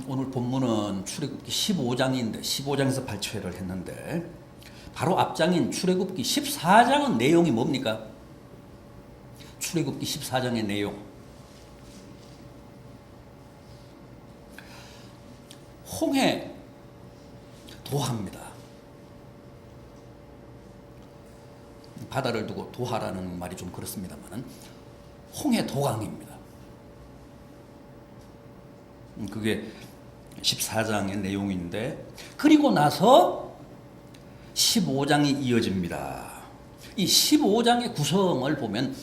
오늘 본문은 출애굽기 15장인데 15장에서 발췌를 했는데 바로 앞장인 출애굽기 14장은 내용이 뭡니까? 출애굽기 14장의 내용. 홍해 도하입니다. 바다를 두고 도하라는 말이 좀 그렇습니다만 홍해 도강입니다. 그게 14장의 내용인데 그리고 나서 15장이 이어집니다. 이 15장의 구성을 보면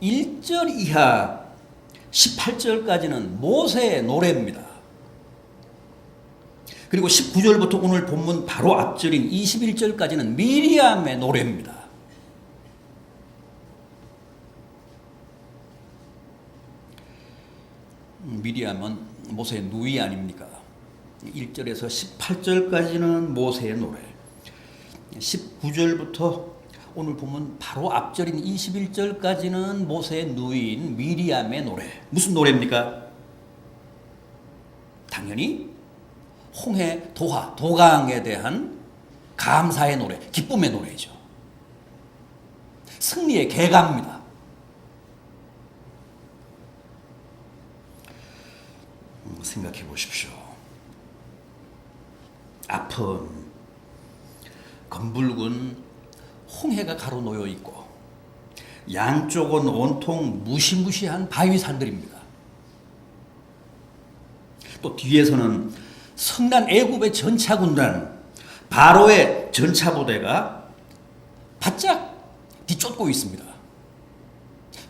1절 이하 18절까지는 모세의 노래입니다. 그리고 19절부터 오늘 본문 바로 앞절인 21절까지는 미리암의 노래입니다. 미리암은 모세의 누이 아닙니까? 1절에서 18절까지는 모세의 노래, 19절부터 오늘 보면 바로 앞절인 21절까지는 모세의 누이인 미리암의 노래. 무슨 노래입니까? 당연히 홍해 도하, 도강에 대한 감사의 노래, 기쁨의 노래죠. 승리의 개가입니다. 생각해 보십시오. 앞은 검붉은 홍해가 가로놓여 있고 양쪽은 온통 무시무시한 바위산들입니다. 또 뒤에서는 성난 애굽의 전차군단 바로의 전차부대가 바짝 뒤쫓고 있습니다.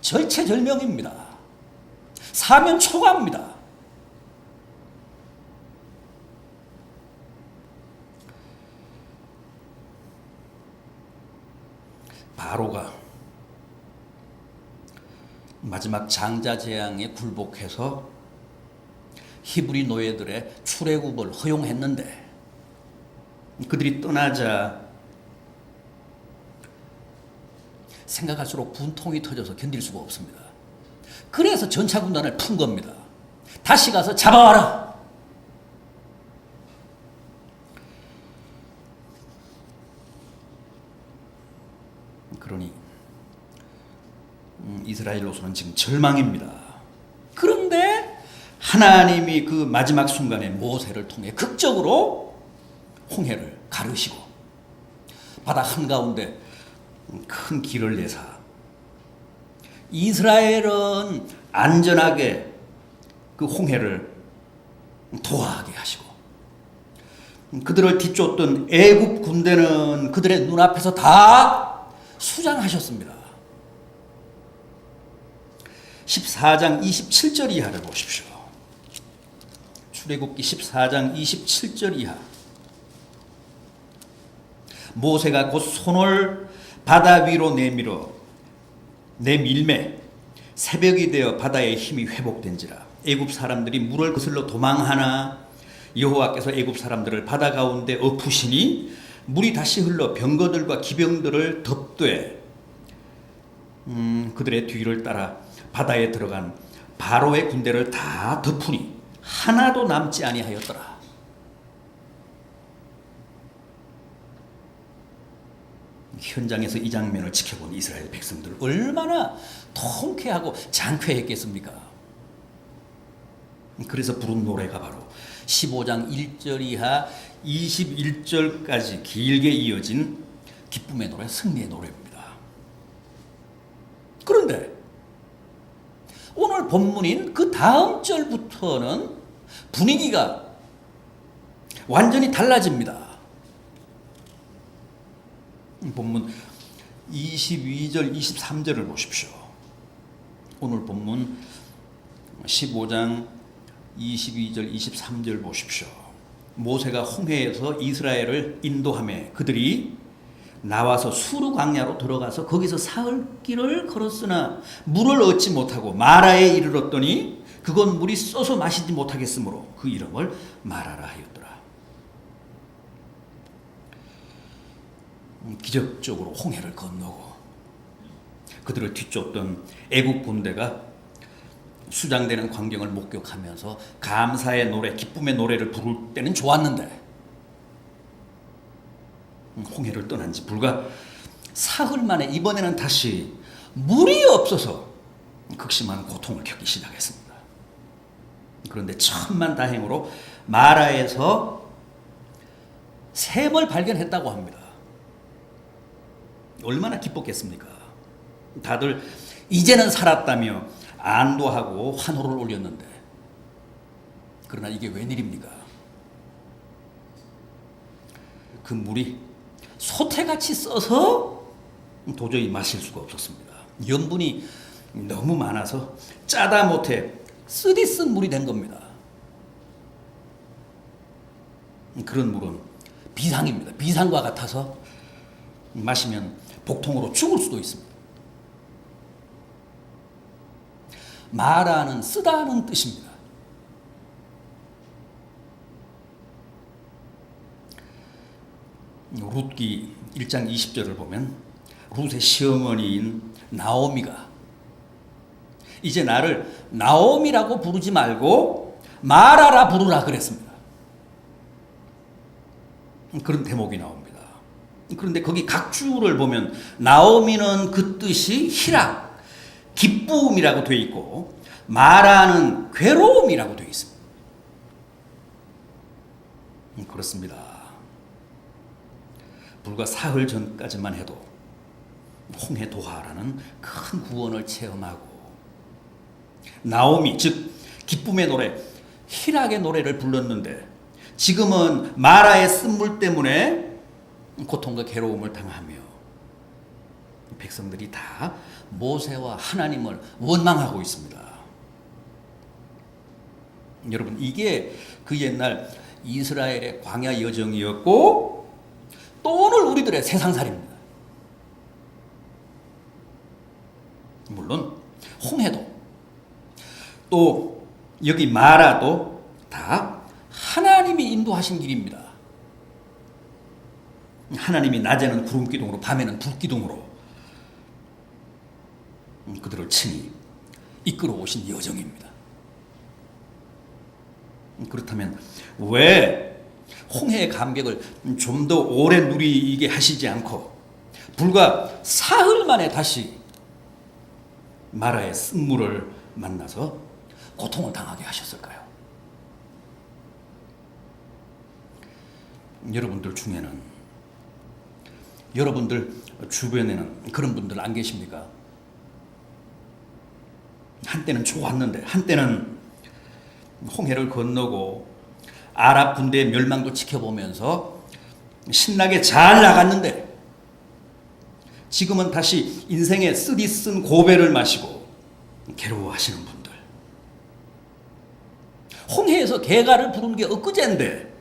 절체절명입니다. 사면초가입니다. 바로가 마지막 장자 재앙에 굴복해서 히브리 노예들의 출애굽을 허용했는데 그들이 떠나자 생각할수록 분통이 터져서 견딜 수가 없습니다. 그래서 전차군단을 푼 겁니다. 다시 가서 잡아와라. 그러니 이스라엘로서는 지금 절망입니다. 그런데 하나님이 그 마지막 순간에 모세를 통해 극적으로 홍해를 가르시고 바다 한가운데 큰 길을 내사 이스라엘은 안전하게 그 홍해를 도하게 하시고 그들을 뒤쫓던 애굽 군대는 그들의 눈앞에서 다 수장하셨습니다. 14장 27절 이하를 보십시오. 출애굽기 14장 27절 이하. 모세가 곧 손을 바다 위로 내밀매 새벽이 되어 바다의 힘이 회복된지라. 애굽 사람들이 물을 거슬러 도망하나 여호와께서 애굽 사람들을 바다 가운데 엎으시니 물이 다시 흘러 병거들과 기병들을 덮되 그들의 뒤를 따라 바다에 들어간 바로의 군대를 다 덮으니 하나도 남지 아니하였더라. 현장에서 이 장면을 지켜본 이스라엘 백성들 얼마나 통쾌하고 장쾌했겠습니까? 그래서 부른 노래가 바로 15장 1절 이하 21절까지 길게 이어진 기쁨의 노래, 승리의 노래입니다. 그런데 오늘 본문인 그 다음 절부터는 분위기가 완전히 달라집니다. 본문 22절, 23절을 보십시오. 오늘 본문 15장 22절, 23절 보십시오. 모세가 홍해에서 이스라엘을 인도하며 그들이 나와서 수르 광야로 들어가서 거기서 사흘 길을 걸었으나 물을 얻지 못하고 마라에 이르렀더니 그건 물이 써서 마시지 못하겠으므로 그 이름을 마라라 하였더라. 기적적으로 홍해를 건너고 그들을 뒤쫓던 애국 군대가 수장되는 광경을 목격하면서 감사의 노래, 기쁨의 노래를 부를 때는 좋았는데 홍해를 떠난 지 불과 사흘 만에 이번에는 다시 물이 없어서 극심한 고통을 겪기 시작했습니다. 그런데 천만다행으로 마라에서 샘을 발견했다고 합니다. 얼마나 기뻤겠습니까? 다들 이제는 살았다며 안도하고 환호를 올렸는데, 그러나 이게 웬일입니까? 그 물이 소태같이 써서 도저히 마실 수가 없었습니다. 염분이 너무 많아서 짜다 못해 쓰디쓴 물이 된 겁니다. 그런 물은 비상입니다. 비상과 같아서 마시면 복통으로 죽을 수도 있습니다. 마라는 쓰다는 뜻입니다. 룻기 1장 20절을 보면 룻의 시어머니인 나오미가 이제 나를 나오미라고 부르지 말고 마라라 부르라 그랬습니다. 그런 대목이 나옵니다. 그런데 거기 각주를 보면 나오미는 그 뜻이 희락, 기쁨이라고 되어 있고 마라는 괴로움이라고 되어 있습니다. 그렇습니다. 불과 사흘 전까지만 해도 홍해 도하라는 큰 구원을 체험하고 나오미, 즉 기쁨의 노래, 희락의 노래를 불렀는데 지금은 마라의 쓴물 때문에 고통과 괴로움을 당하며 백성들이 다 모세와 하나님을 원망하고 있습니다. 여러분, 이게 그 옛날 이스라엘의 광야 여정이었고 또 오늘 우리들의 세상살이입니다. 물론 홍해도 또 여기 마라도 다 하나님이 인도하신 길입니다. 하나님이 낮에는 구름기둥으로 밤에는 불기둥으로 그들을 친히 이끌어 오신 여정입니다. 그렇다면 왜 홍해의 감격을 좀 더 오래 누리게 하시지 않고 불과 사흘 만에 다시 마라의 쓴물을 만나서 고통을 당하게 하셨을까요? 여러분들 중에는, 여러분들 주변에는 그런 분들 안 계십니까? 한때는 좋았는데, 한때는 홍해를 건너고 아랍 군대의 멸망도 지켜보면서 신나게 잘 나갔는데 지금은 다시 인생의 쓰디쓴 고배를 마시고 괴로워하시는 분들. 홍해에서 개가를 부른 게 엊그제인데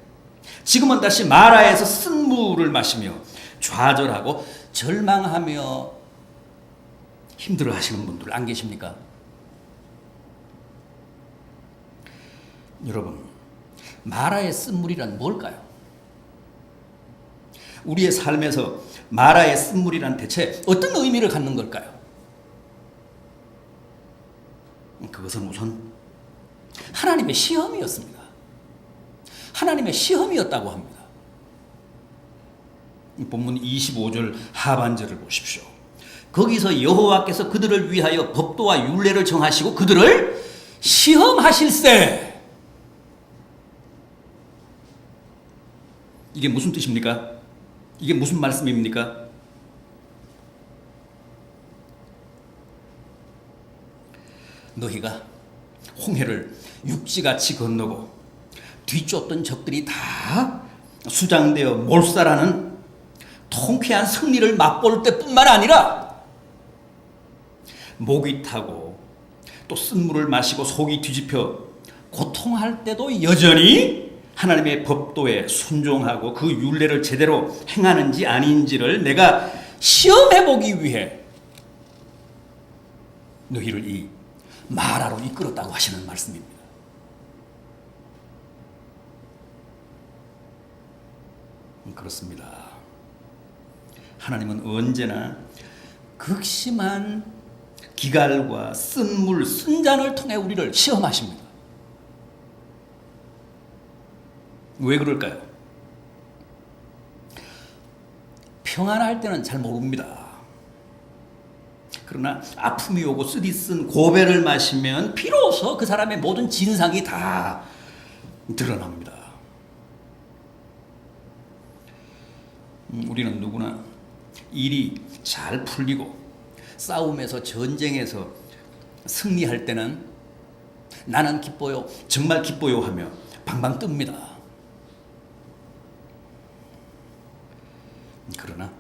지금은 다시 마라에서 쓴 물을 마시며 좌절하고 절망하며 힘들어하시는 분들 안 계십니까? 여러분, 마라의 쓴물이란 뭘까요? 우리의 삶에서 마라의 쓴물이란 대체 어떤 의미를 갖는 걸까요? 그것은 우선 하나님의 시험이었습니다. 하나님의 시험이었다고 합니다. 본문 25절 하반절을 보십시오. 거기서 여호와께서 그들을 위하여 법도와 율례를 정하시고 그들을 시험하실세. 이게 무슨 뜻입니까? 이게 무슨 말씀입니까? 너희가 홍해를 육지같이 건너고 뒤쫓던 적들이 다 수장되어 몰살하는 통쾌한 승리를 맛볼 때뿐만 아니라 목이 타고 또 쓴물을 마시고 속이 뒤집혀 고통할 때도 여전히 하나님의 법도에 순종하고 그 율례를 제대로 행하는지 아닌지를 내가 시험해보기 위해 너희를 이 마라로 이끌었다고 하시는 말씀입니다. 그렇습니다. 하나님은 언제나 극심한 기갈과 쓴물, 쓴잔을 통해 우리를 시험하십니다. 왜 그럴까요? 평안할 때는 잘 모릅니다. 그러나 아픔이 오고 쓰디쓴 고배를 마시면 비로소 그 사람의 모든 진상이 다 드러납니다. 우리는 누구나 일이 잘 풀리고 싸움에서 전쟁에서 승리할 때는 나는 기뻐요, 정말 기뻐요 하며 방방 뜹니다. 그러나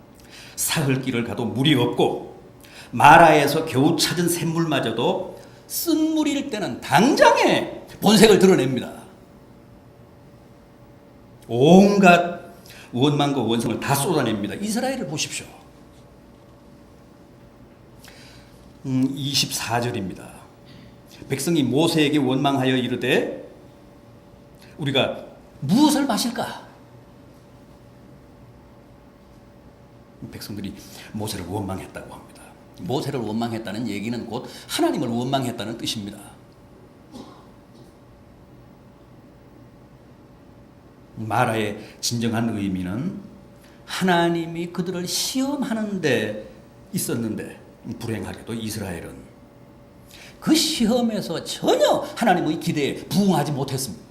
사흘길을 가도 물이 없고 마라에서 겨우 찾은 샘물마저도 쓴물일 때는 당장에 본색을 드러냅니다. 온갖 원망과 원성을 다 쏟아냅니다. 이스라엘을 보십시오. 24절입니다. 백성이 모세에게 원망하여 이르되 우리가 무엇을 마실까? 백성들이 모세를 원망했다고 합니다. 모세를 원망했다는 얘기는 곧 하나님을 원망했다는 뜻입니다. 마라의 진정한 의미는 하나님이 그들을 시험하는 데 있었는데 불행하게도 이스라엘은 그 시험에서 전혀 하나님의 기대에 부응하지 못했습니다.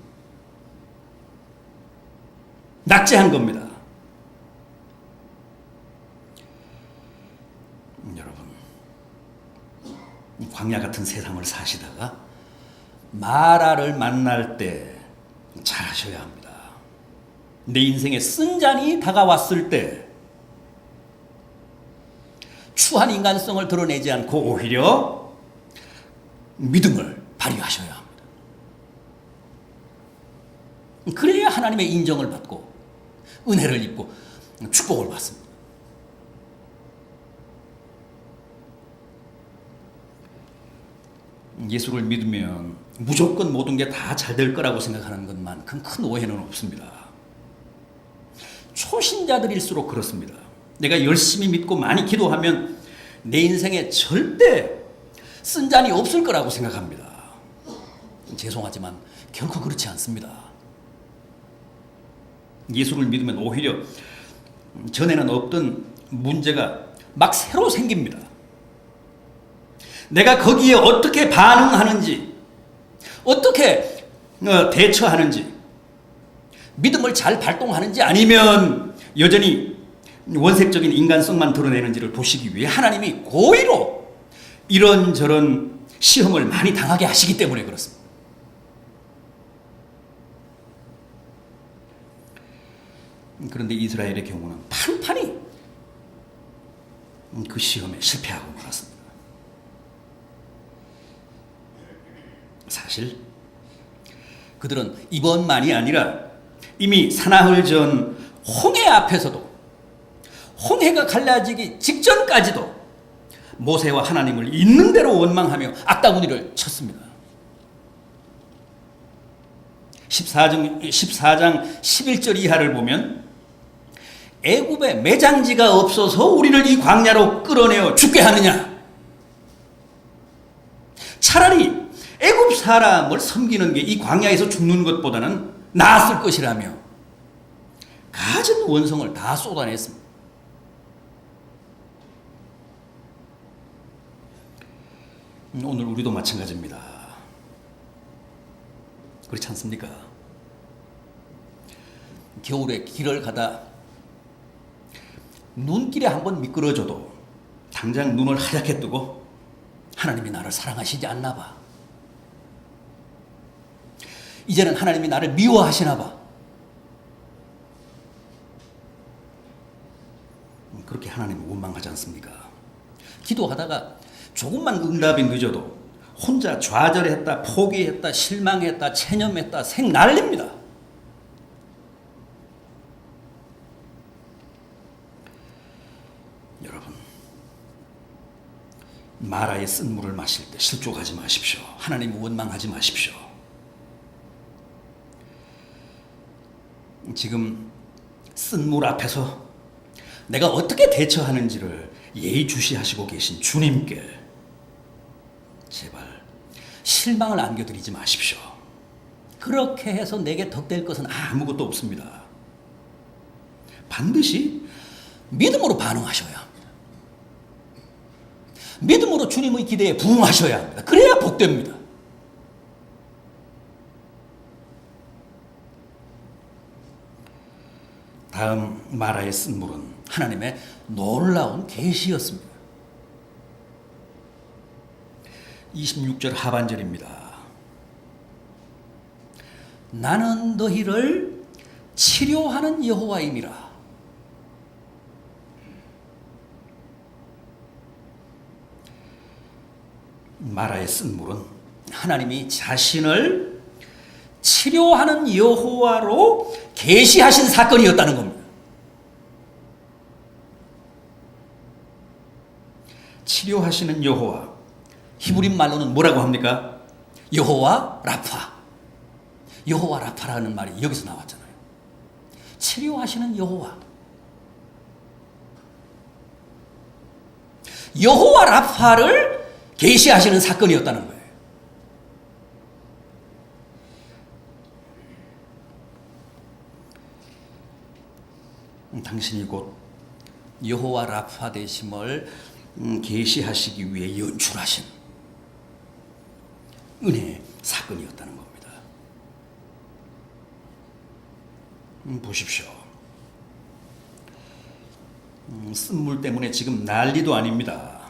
낙제한 겁니다. 여러분, 광야 같은 세상을 사시다가 마라를 만날 때 잘하셔야 합니다. 내 인생에 쓴잔이 다가왔을 때 추한 인간성을 드러내지 않고 오히려 믿음을 발휘하셔야 합니다. 그래야 하나님의 인정을 받고 은혜를 입고 축복을 받습니다. 예수를 믿으면 무조건 모든 게 다 잘 될 거라고 생각하는 것만큼 큰 오해는 없습니다. 초신자들일수록 그렇습니다. 내가 열심히 믿고 많이 기도하면 내 인생에 절대 쓴잔이 없을 거라고 생각합니다. 죄송하지만 결코 그렇지 않습니다. 예수를 믿으면 오히려 전에는 없던 문제가 막 새로 생깁니다. 내가 거기에 어떻게 반응하는지, 어떻게 대처하는지, 믿음을 잘 발동하는지 아니면 여전히 원색적인 인간성만 드러내는지를 보시기 위해 하나님이 고의로 이런저런 시험을 많이 당하게 하시기 때문에 그렇습니다. 그런데 이스라엘의 경우는 판판히 그 시험에 실패하고 말았습니다. 사실 그들은 이번만이 아니라 이미 사나흘 전 홍해 앞에서도 홍해가 갈라지기 직전까지도 모세와 하나님을 있는 대로 원망하며 악다구니를 쳤습니다. 14장 11절 이하를 보면 애굽에 매장지가 없어서 우리를 이 광야로 끌어내어 죽게 하느냐, 차라리 애굽 사람을 섬기는 게 이 광야에서 죽는 것보다는 나았을 것이라며 가진 원성을 다 쏟아냈습니다. 오늘 우리도 마찬가지입니다. 그렇지 않습니까? 겨울에 길을 가다 눈길에 한번 미끄러져도 당장 눈을 하얗게 뜨고 하나님이 나를 사랑하시지 않나 봐, 이제는 하나님이 나를 미워하시나 봐, 그렇게 하나님을 원망하지 않습니까? 기도하다가 조금만 응답이 늦어도 혼자 좌절했다, 포기했다, 실망했다, 체념했다, 생 날립니다. 여러분, 마라의 쓴물을 마실 때 실족하지 마십시오. 하나님을 원망하지 마십시오. 지금 쓴물 앞에서 내가 어떻게 대처하는지를 예의주시하시고 계신 주님께 제발 실망을 안겨드리지 마십시오. 그렇게 해서 내게 덕될 것은 아무것도 없습니다. 반드시 믿음으로 반응하셔야 합니다. 믿음으로 주님의 기대에 부응하셔야 합니다. 그래야 복됩니다. 다음 마라의 쓴물은 하나님의 놀라운 계시였습니다. 26절 하반절입니다. 나는 너희를 치료하는 여호와임이라. 마라의 쓴물은 하나님이 자신을 치료하는 여호와로 계시하신 사건이었다는 겁니다. 치료하시는 여호와, 히브리 말로는 뭐라고 합니까? 여호와 라파. 여호와 라파라는 말이 여기서 나왔잖아요. 치료하시는 여호와. 여호와 라파를 계시하시는 사건이었다는 거예요. 당신이 곧 여호와 라파 되심을 계시하시기 위해 연출하신 은혜의 사건이었다는 겁니다. 보십시오. 쓴물 때문에 지금 난리도 아닙니다.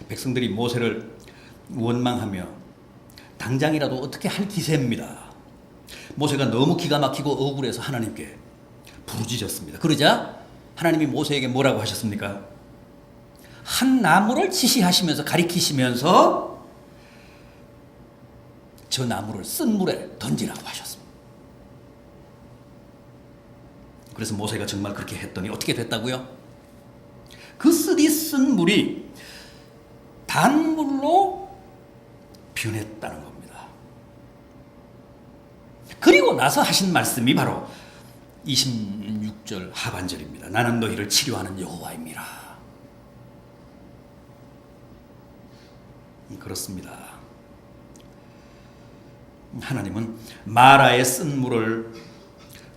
백성들이 모세를 원망하며 당장이라도 어떻게 할 기세입니다. 모세가 너무 기가 막히고 억울해서 하나님께 부르짖었습니다. 그러자 하나님이 모세에게 뭐라고 하셨습니까? 한 나무를 지시하시면서 가리키시면서 저 나무를 쓴 물에 던지라고 하셨습니다. 그래서 모세가 정말 그렇게 했더니 어떻게 됐다고요? 그 쓰디쓴 물이 단물로 변했다는 겁니다. 그리고 나서 하신 말씀이 바로 26절 하반절입니다. 나는 너희를 치료하는 여호와입니다. 그렇습니다. 하나님은 마라의 쓴 물을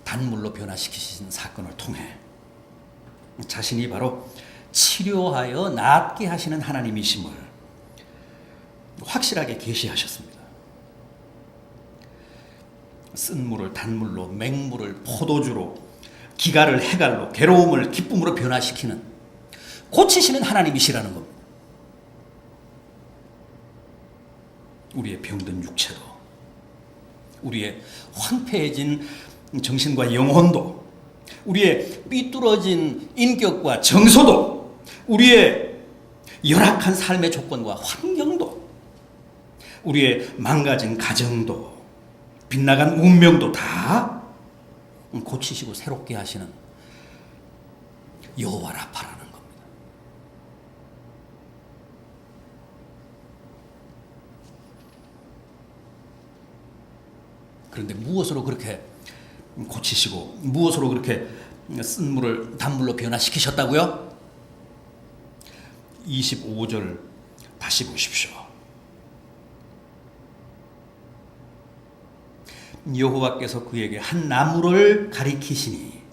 단물로 변화시키신 사건을 통해 자신이 바로 치료하여 낫게 하시는 하나님이심을 확실하게 계시하셨습니다. 쓴 물을 단물로, 맹물을 포도주로, 기갈을 해갈로, 괴로움을 기쁨으로 변화시키는, 고치시는 하나님이시라는 겁니다. 우리의 병든 육체도, 우리의 황폐해진 정신과 영혼도, 우리의 삐뚤어진 인격과 정서도, 우리의 열악한 삶의 조건과 환경도, 우리의 망가진 가정도, 빗나간 운명도 다 고치시고 새롭게 하시는 여호와 라파라는 겁니다. 그런데 무엇으로 그렇게 고치시고 무엇으로 그렇게 쓴 물을 단물로 변화시키셨다고요? 25절 다시 보십시오. 여호와께서 그에게 한 나무를 가리키시니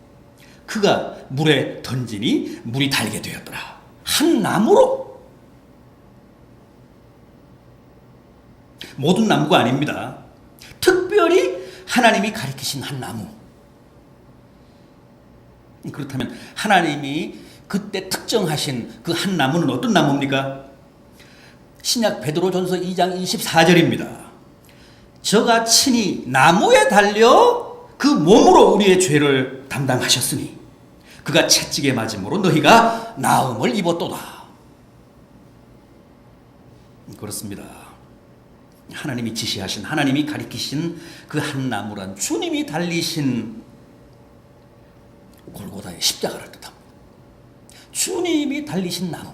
그가 물에 던지니 물이 달게 되었더라. 한 나무로? 모든 나무가 아닙니다. 특별히 하나님이 가리키신 한 나무. 그렇다면 하나님이 그때 특정하신 그 한 나무는 어떤 나무입니까? 신약 베드로전서 2장 24절입니다. 저가 친히 나무에 달려 그 몸으로 우리의 죄를 담당하셨으니 그가 채찍에 맞음으로 너희가 나음을 입었도다. 그렇습니다. 하나님이 지시하신, 하나님이 가리키신 그 한 나무란 주님이 달리신 골고다의 십자가를 뜻합니다. 주님이 달리신 나무,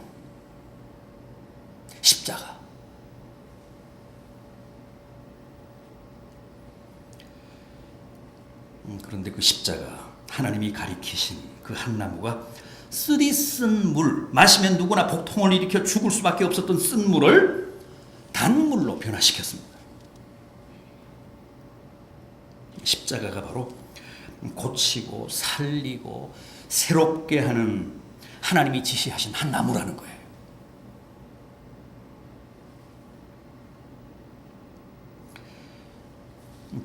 십자가. 그런데 그 십자가, 하나님이 가리키신 그 한 나무가 쓰디쓴 물, 마시면 누구나 복통을 일으켜 죽을 수밖에 없었던 쓴 물을 십자가로 변화시켰습니다. 십자가가 바로 고치고 살리고 새롭게 하는 하나님이 지시하신 한 나무라는 거예요.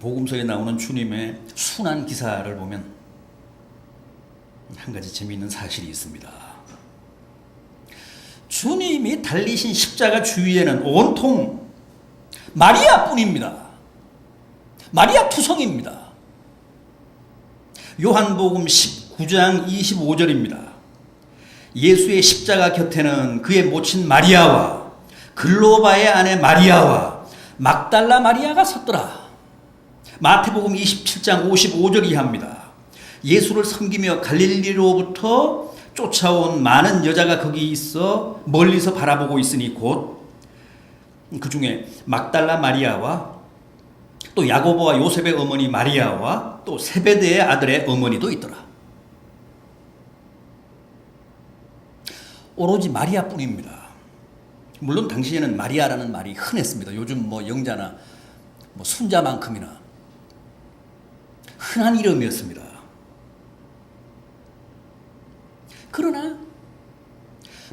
복음서에 나오는 주님의 순환 기사를 보면 한 가지 재미있는 사실이 있습니다. 주님이 달리신 십자가 주위에는 온통 마리아뿐입니다. 마리아 투성입니다. 요한복음 19장 25절입니다. 예수의 십자가 곁에는 그의 모친 마리아와 글로바의 아내 마리아와 막달라 마리아가 섰더라. 마태복음 27장 55절 이하입니다. 예수를 섬기며 갈릴리로부터 쫓아온 많은 여자가 거기 있어 멀리서 바라보고 있으니 곧 그 중에 막달라 마리아와 또 야고보와 요셉의 어머니 마리아와 또 세베대의 아들의 어머니도 있더라. 오로지 마리아뿐입니다. 물론 당시에는 마리아라는 말이 흔했습니다. 요즘 뭐 영자나 뭐 순자만큼이나 흔한 이름이었습니다. 그러나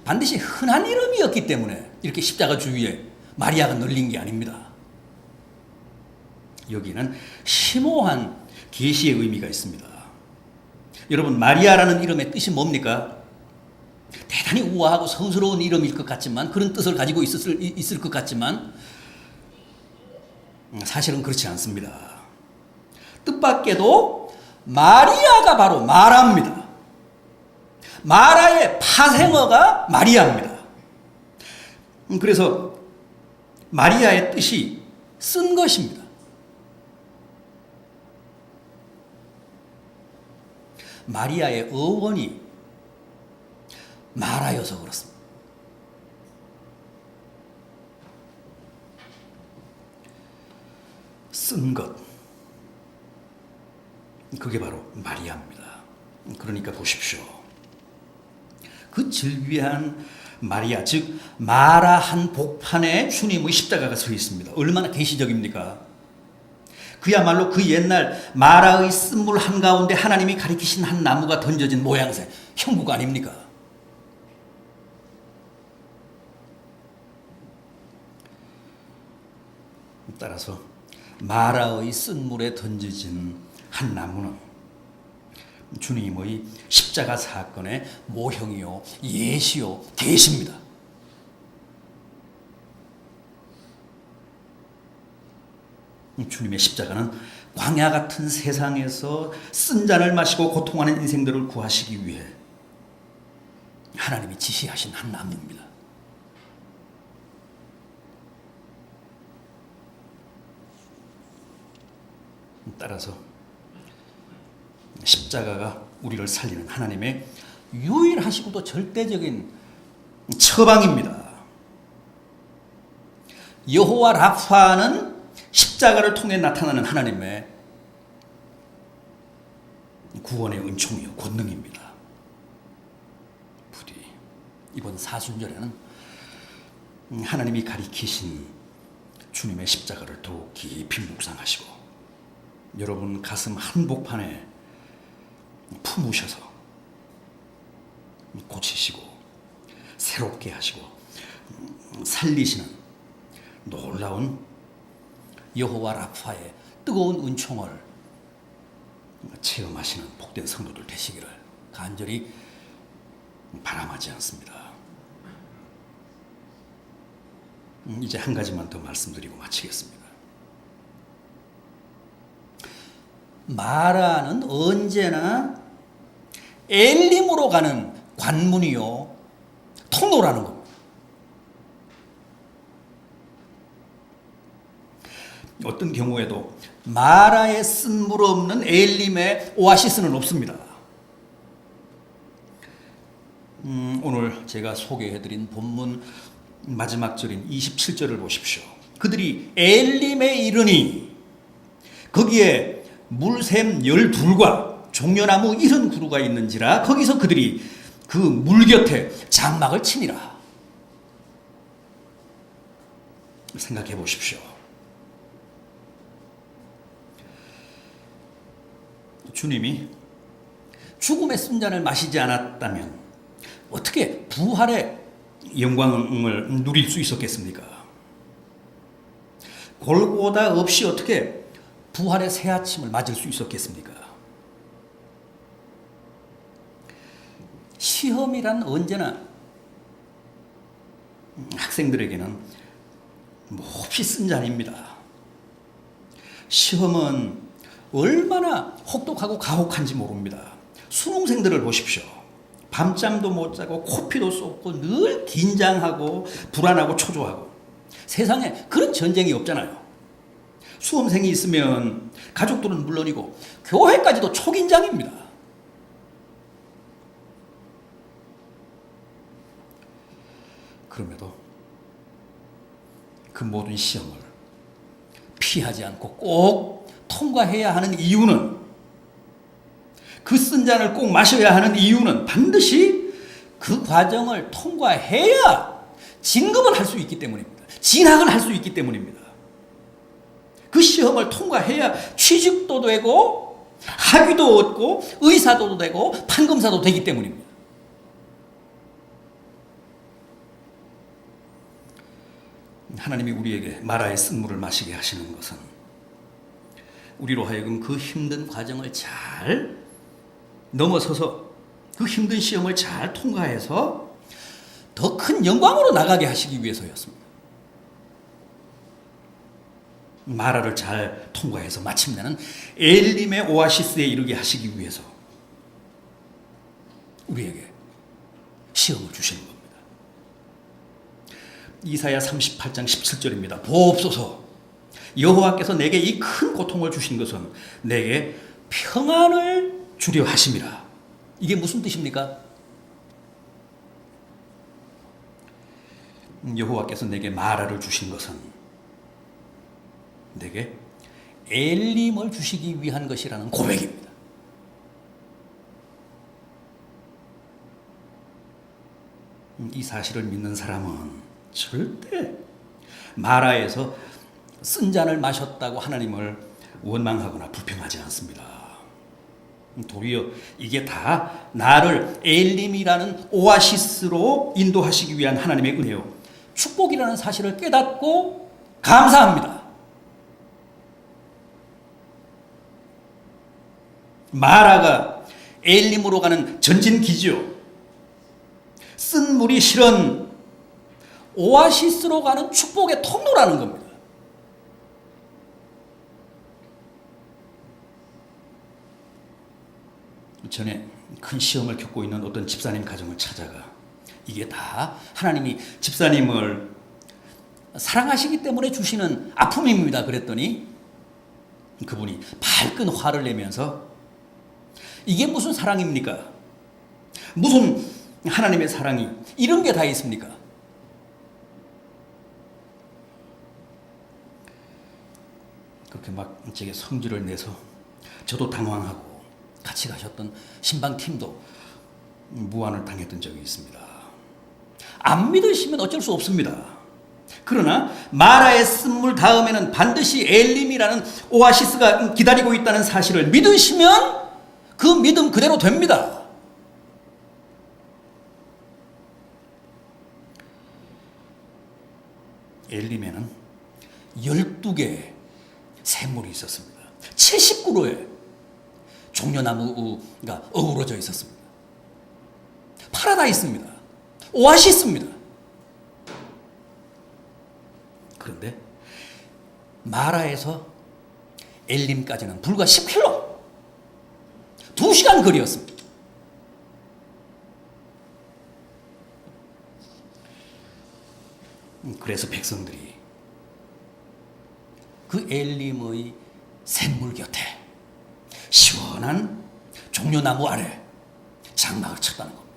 반드시 흔한 이름이었기 때문에 이렇게 십자가 주위에 마리아가 널린 게 아닙니다. 여기는 심오한 계시의 의미가 있습니다. 여러분, 마리아라는 이름의 뜻이 뭡니까? 대단히 우아하고 성스러운 이름일 것 같지만, 그런 뜻을 가지고 있을 것 같지만 사실은 그렇지 않습니다. 뜻밖에도 마리아가 바로 마라입니다. 마라의 파생어가 마리아입니다. 그래서 마리아의 뜻이 쓴 것입니다. 마리아의 어원이 마라여서 그렇습니다. 쓴 것, 그게 바로 마리아입니다. 그러니까 보십시오. 그 즐비한 마리아, 즉 마라 한 복판에 주님의 십자가가 서 있습니다. 얼마나 계시적입니까? 그야말로 그 옛날 마라의 쓴물 한가운데 하나님이 가리키신 한 나무가 던져진 모양새, 형국 아닙니까? 따라서 마라의 쓴물에 던져진 한 나무는 주님의 십자가 사건의 모형이요, 예시요, 계시입니다. 주님의 십자가는 광야 같은 세상에서 쓴 잔을 마시고 고통하는 인생들을 구하시기 위해 하나님이 지시하신 한 나무입니다. 따라서 십자가가 우리를 살리는 하나님의 유일하시고도 절대적인 처방입니다. 여호와 라파는 십자가를 통해 나타나는 하나님의 구원의 은총이요, 권능입니다. 부디 이번 사순절에는 하나님이 가리키신 주님의 십자가를 더욱 깊이 묵상하시고 여러분 가슴 한복판에 품으셔서 고치시고 새롭게 하시고 살리시는 놀라운 여호와 라파의 뜨거운 은총을 체험하시는 복된 성도들 되시기를 간절히 바람하지 않습니다. 이제 한 가지만 더 말씀드리고 마치겠습니다. 마라는 언제나 엘림으로 가는 관문이요, 통로라는 겁니다. 어떤 경우에도 마라에 쓴물 없는 엘림의 오아시스는 없습니다. 오늘 제가 소개해드린 본문 마지막 절인 27절을 보십시오. 그들이 엘림에 이르니 거기에 물샘 12과 종려나무 70그루가 있는지라 거기서 그들이 그 물 곁에 장막을 치니라. 생각해 보십시오. 주님이 죽음의 순잔을 마시지 않았다면 어떻게 부활의 영광을 누릴 수 있었겠습니까? 골고다 없이 어떻게 부활의 새 아침을 맞을 수 있었겠습니까? 시험이란 언제나 학생들에게는 몹시 쓴 잔입니다. 시험은 얼마나 혹독하고 가혹한지 모릅니다. 수능생들을 보십시오. 밤잠도 못 자고 코피도 쏟고 늘 긴장하고 불안하고 초조하고. 세상에 그런 전쟁이 없잖아요. 수험생이 있으면 가족들은 물론이고 교회까지도 초긴장입니다. 그럼에도 그 모든 시험을 피하지 않고 꼭 통과해야 하는 이유는, 그 쓴 잔을 꼭 마셔야 하는 이유는 반드시 그 과정을 통과해야 진급을 할 수 있기 때문입니다. 진학을 할 수 있기 때문입니다. 그 시험을 통과해야 취직도 되고 학위도 얻고 의사도 되고 판검사도 되기 때문입니다. 하나님이 우리에게 마라의 쓴물을 마시게 하시는 것은 우리로 하여금 그 힘든 과정을 잘 넘어서서 그 힘든 시험을 잘 통과해서 더 큰 영광으로 나가게 하시기 위해서였습니다. 마라를 잘 통과해서 마침내는 엘림의 오아시스에 이르게 하시기 위해서 우리에게 시험을 주시는 겁니다. 이사야 38장 17절입니다. 보옵소서, 여호와께서 내게 이 큰 고통을 주신 것은 내게 평안을 주려 하심이라. 이게 무슨 뜻입니까? 여호와께서 내게 마라를 주신 것은 내게 엘림을 주시기 위한 것이라는 고백입니다. 이 사실을 믿는 사람은 절대 마라에서 쓴 잔을 마셨다고 하나님을 원망하거나 불평하지 않습니다. 도리어 이게 다 나를 엘림이라는 오아시스로 인도하시기 위한 하나님의 은혜요, 축복이라는 사실을 깨닫고 감사합니다. 마라가 엘림으로 가는 전진기지요, 쓴 물이 실은 오아시스로 가는 축복의 통로라는 겁니다. 전에 큰 시험을 겪고 있는 어떤 집사님 가정을 찾아가 이게 다 하나님이 집사님을 사랑하시기 때문에 주시는 아픔입니다 그랬더니 그분이 발끈 화를 내면서 이게 무슨 사랑입니까? 무슨 하나님의 사랑이 이런 게 다 있습니까? 그렇게 막 제게 성질을 내서 저도 당황하고 같이 가셨던 신방팀도 무안을 당했던 적이 있습니다. 안 믿으시면 어쩔 수 없습니다. 그러나 마라의 쓴물 다음에는 반드시 엘림이라는 오아시스가 기다리고 있다는 사실을 믿으시면 그 믿음 그대로 됩니다. 엘림에는 12개의 샘물이 있었습니다. 70그루의 종려나무가 어우러져 있었습니다. 파라다이스입니다. 오아시스입니다. 그런데 마라에서 엘림까지는 불과 10km, 2시간 거리였습니다. 그래서 백성들이 그 엘림의 샘물 곁에 시원한 종려나무 아래 장막을 쳤다는 겁니다.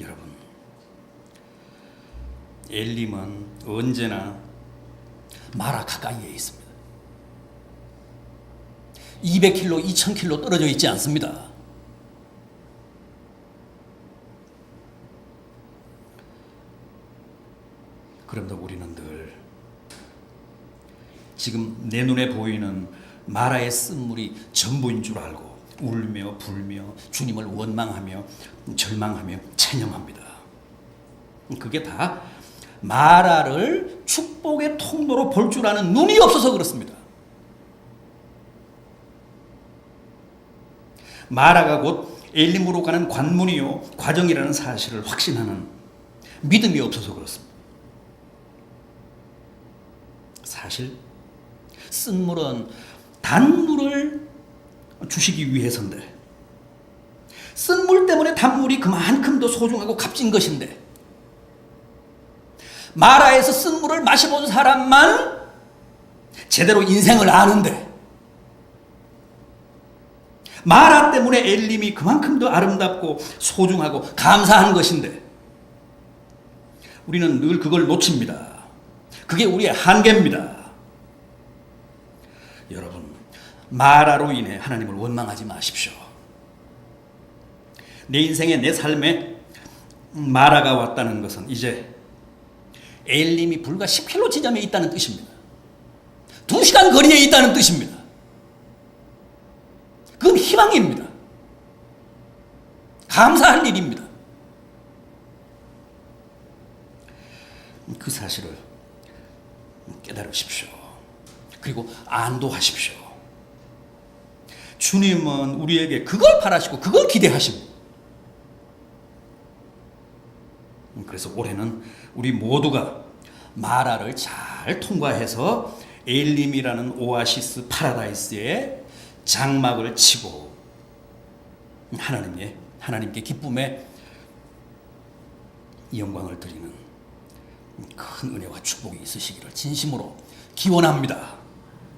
여러분, 엘림은 언제나 마라 가까이에 있습니다. 200km, 2000km 떨어져 있지 않습니다. 지금 내 눈에 보이는 마라의 쓴물이 전부인 줄 알고 울며 불며 주님을 원망하며 절망하며 체념합니다. 그게 다 마라를 축복의 통로로 볼 줄 아는 눈이 없어서 그렇습니다. 마라가 곧 엘림으로 가는 관문이요 과정이라는 사실을 확신하는 믿음이 없어서 그렇습니다. 사실 쓴물은 단물을 주시기 위해서인데, 쓴물 때문에 단물이 그만큼 더 소중하고 값진 것인데, 마라에서 쓴물을 마셔본 사람만 제대로 인생을 아는데, 마라 때문에 엘림이 그만큼 더 아름답고 소중하고 감사한 것인데 우리는 늘 그걸 놓칩니다. 그게 우리의 한계입니다. 여러분, 마라로 인해 하나님을 원망하지 마십시오. 내 인생에 내 삶에 마라가 왔다는 것은 이제 엘림이 불과 10km 지점에 있다는 뜻입니다. 2시간 거리에 있다는 뜻입니다. 그건 희망입니다. 감사할 일입니다. 그 사실을 깨달으십시오. 그리고 안도하십시오. 주님은 우리에게 그걸 바라시고 그걸 기대하십니다. 그래서 올해는 우리 모두가 마라를 잘 통과해서 엘림이라는 오아시스 파라다이스의 장막을 치고 하나님께 기쁨의 영광을 드리는 큰 은혜와 축복이 있으시기를 진심으로 기원합니다.